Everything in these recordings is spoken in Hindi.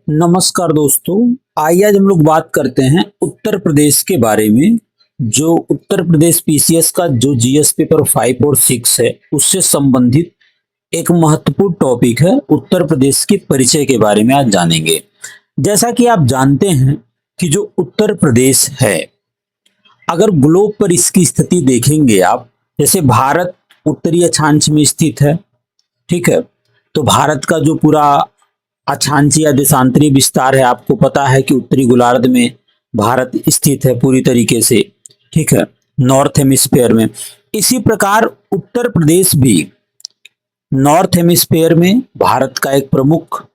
नमस्कार दोस्तों। आइए आज हम लोग बात करते हैं उत्तर प्रदेश के बारे में। जो उत्तर प्रदेश पीसीएस का जो जीएस पेपर 5 और 6 है उससे संबंधित एक महत्वपूर्ण टॉपिक है। उत्तर प्रदेश के परिचय के बारे में आज जानेंगे। जैसा कि आप जानते हैं कि जो उत्तर प्रदेश है, अगर ग्लोब पर इसकी स्थिति देखेंगे आप, जैसे भारत उत्तरी अक्षांश में स्थित है, ठीक है। तो भारत का जो पूरा अक्षांशीय या देशांतरीय विस्तार है, आपको पता है कि उत्तरी गोलार्ध में भारत स्थित है पूरी तरीके से, ठीक है, नॉर्थ हेमिस्फीयर में। इसी प्रकार उत्तर प्रदेश भी नॉर्थ हेमिस्फीयर में भारत का एक प्रमुख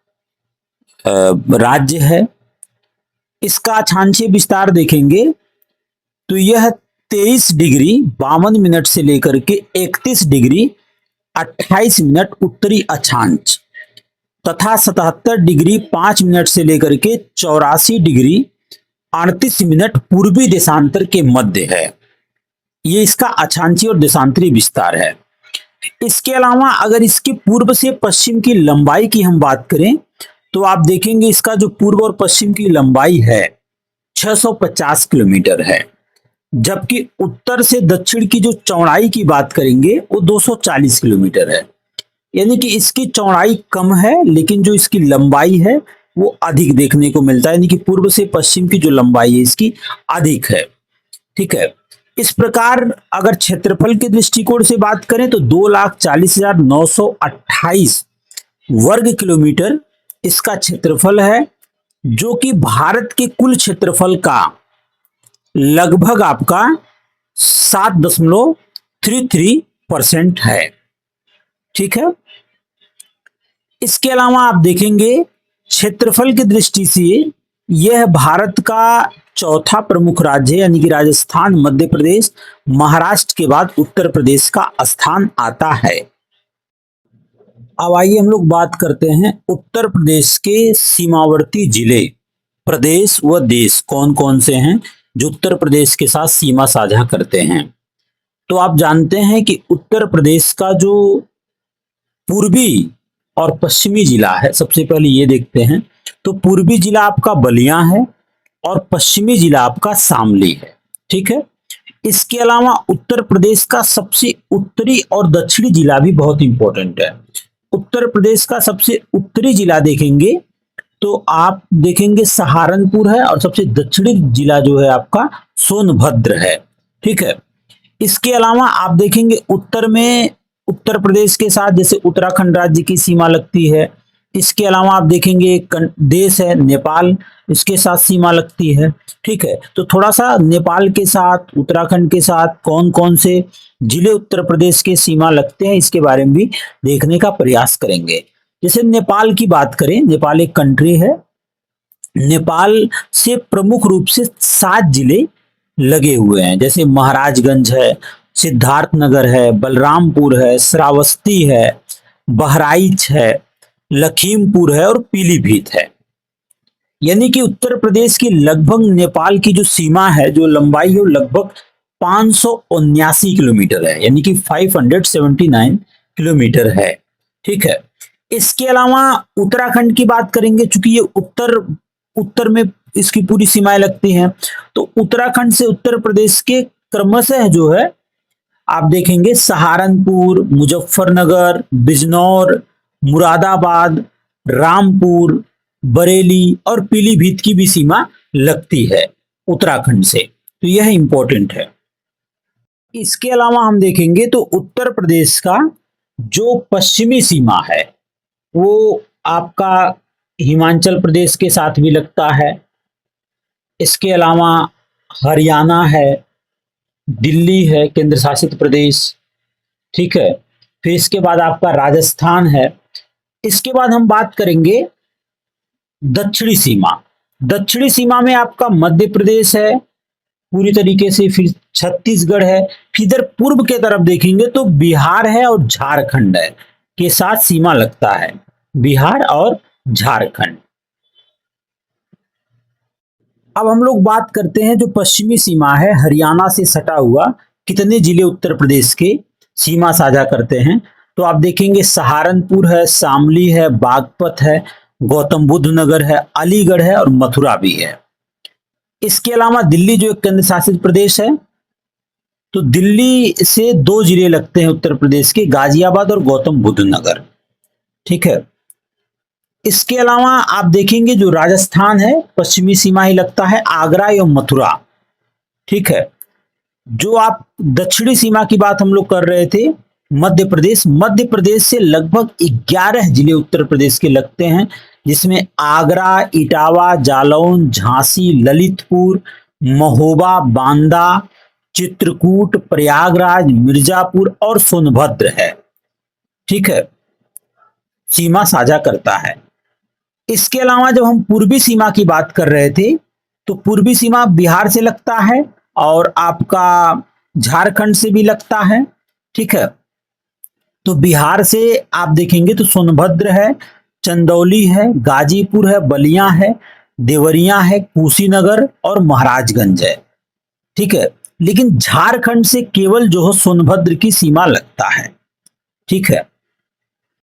राज्य है। इसका अक्षांशीय विस्तार देखेंगे तो यह 23 डिग्री 52 मिनट से लेकर के 31 डिग्री 28 मिनट उत्तरी अक्षांश तथा 77 डिग्री 5 मिनट से लेकर के 84 डिग्री 38 मिनट पूर्वी देशांतर के मध्य है। ये इसका अक्षांशीय और देशांतरीय विस्तार है। इसके अलावा अगर इसके पूर्व से पश्चिम की लंबाई की हम बात करें तो आप देखेंगे इसका जो पूर्व और पश्चिम की लंबाई है 650 किलोमीटर है, जबकि उत्तर से दक्षिण की जो चौड़ाई की बात करेंगे वो 240 किलोमीटर है। यानी कि इसकी चौड़ाई कम है लेकिन जो इसकी लंबाई है वो अधिक देखने को मिलता है। यानी कि पूर्व से पश्चिम की जो लंबाई है इसकी अधिक है, ठीक है। इस प्रकार अगर क्षेत्रफल के दृष्टिकोण से बात करें तो 2,40,928 वर्ग किलोमीटर इसका क्षेत्रफल है, जो कि भारत के कुल क्षेत्रफल का लगभग आपका 7.33% है, ठीक है। इसके अलावा आप देखेंगे क्षेत्रफल की दृष्टि से यह भारत का चौथा प्रमुख राज्य है, यानी कि राजस्थान, मध्य प्रदेश, महाराष्ट्र के बाद उत्तर प्रदेश का स्थान आता है। अब आइए हम लोग बात करते हैं उत्तर प्रदेश के सीमावर्ती जिले, प्रदेश व देश कौन कौन से हैं जो उत्तर प्रदेश के साथ सीमा साझा करते हैं। तो आप जानते हैं कि उत्तर प्रदेश का जो पूर्वी और पश्चिमी जिला है, सबसे पहले ये देखते हैं। तो पूर्वी जिला आपका बलिया है और पश्चिमी जिला आपका शामली है, ठीक है। इसके अलावा उत्तर प्रदेश का सबसे उत्तरी और दक्षिणी जिला भी बहुत इंपॉर्टेंट है। उत्तर प्रदेश का सबसे उत्तरी जिला देखेंगे तो आप देखेंगे सहारनपुर है और सबसे दक्षिणी जिला जो है आपका सोनभद्र है, ठीक है। इसके अलावा आप देखेंगे उत्तर में उत्तर प्रदेश के साथ जैसे उत्तराखंड राज्य की सीमा लगती है। इसके अलावा आप देखेंगे एक देश है नेपाल, इसके साथ सीमा लगती है, ठीक है। तो थोड़ा सा नेपाल के साथ, उत्तराखंड के साथ कौन कौन से जिले उत्तर प्रदेश के सीमा लगते हैं इसके बारे में भी देखने का प्रयास करेंगे। जैसे नेपाल की बात करें, नेपाल एक कंट्री है। नेपाल से प्रमुख रूप से 7 जिले लगे हुए हैं, जैसे महाराजगंज है, सिद्धार्थनगर है, बलरामपुर है, श्रावस्ती है, बहराइच है, लखीमपुर है और पीलीभीत है। यानी कि उत्तर प्रदेश की लगभग नेपाल की जो सीमा है, जो लंबाई है, वो लगभग 579 किलोमीटर है, यानी कि 579 किलोमीटर है, ठीक है। इसके अलावा उत्तराखंड की बात करेंगे, चूंकि ये उत्तर में इसकी पूरी सीमाएं लगती हैं, तो उत्तराखंड से उत्तर प्रदेश के क्रमशः जो है आप देखेंगे सहारनपुर, मुजफ्फरनगर, बिजनौर, मुरादाबाद, रामपुर, बरेली और पीलीभीत की भी सीमा लगती है उत्तराखंड से। तो यह इंपॉर्टेंट है। इसके अलावा हम देखेंगे तो उत्तर प्रदेश का जो पश्चिमी सीमा है वो आपका हिमाचल प्रदेश के साथ भी लगता है। इसके अलावा हरियाणा है, दिल्ली है केंद्र शासित प्रदेश, ठीक है। फिर इसके बाद आपका राजस्थान है। इसके बाद हम बात करेंगे दक्षिणी सीमा। दक्षिणी सीमा में आपका मध्य प्रदेश है पूरी तरीके से, फिर छत्तीसगढ़ है। फिर इधर पूर्व के तरफ देखेंगे तो बिहार है और झारखंड है के साथ सीमा लगता है, बिहार और झारखंड। अब हम लोग बात करते हैं जो पश्चिमी सीमा है, हरियाणा से सटा हुआ कितने जिले उत्तर प्रदेश के सीमा साझा करते हैं। तो आप देखेंगे सहारनपुर है, शामली है, बागपत है, गौतम बुद्ध नगर है, अलीगढ़ है और मथुरा भी है। इसके अलावा दिल्ली जो एक केंद्र शासित प्रदेश है, तो दिल्ली से 2 जिले लगते हैं उत्तर प्रदेश के, गाजियाबाद और गौतम बुद्ध नगर। ठीक है। इसके अलावा आप देखेंगे जो राजस्थान है, पश्चिमी सीमा ही लगता है, आगरा एवं मथुरा। ठीक है। जो आप दक्षिणी सीमा की बात हम लोग कर रहे थे, मध्य प्रदेश से लगभग 11 जिले उत्तर प्रदेश के लगते हैं, जिसमें आगरा, इटावा, जालौन, झांसी, ललितपुर, महोबा, बांदा, चित्रकूट, प्रयागराज, मिर्जापुर और सोनभद्र है। ठीक है, सीमा साझा करता है। इसके अलावा जब हम पूर्वी सीमा की बात कर रहे थे, तो पूर्वी सीमा बिहार से लगता है और आपका झारखंड से भी लगता है। ठीक है। तो बिहार से आप देखेंगे तो सोनभद्र है, चंदौली है, गाजीपुर है, बलिया है, देवरिया है, कुशीनगर और महाराजगंज है। ठीक है। लेकिन झारखंड से केवल जो है सोनभद्र की सीमा लगता है। ठीक है।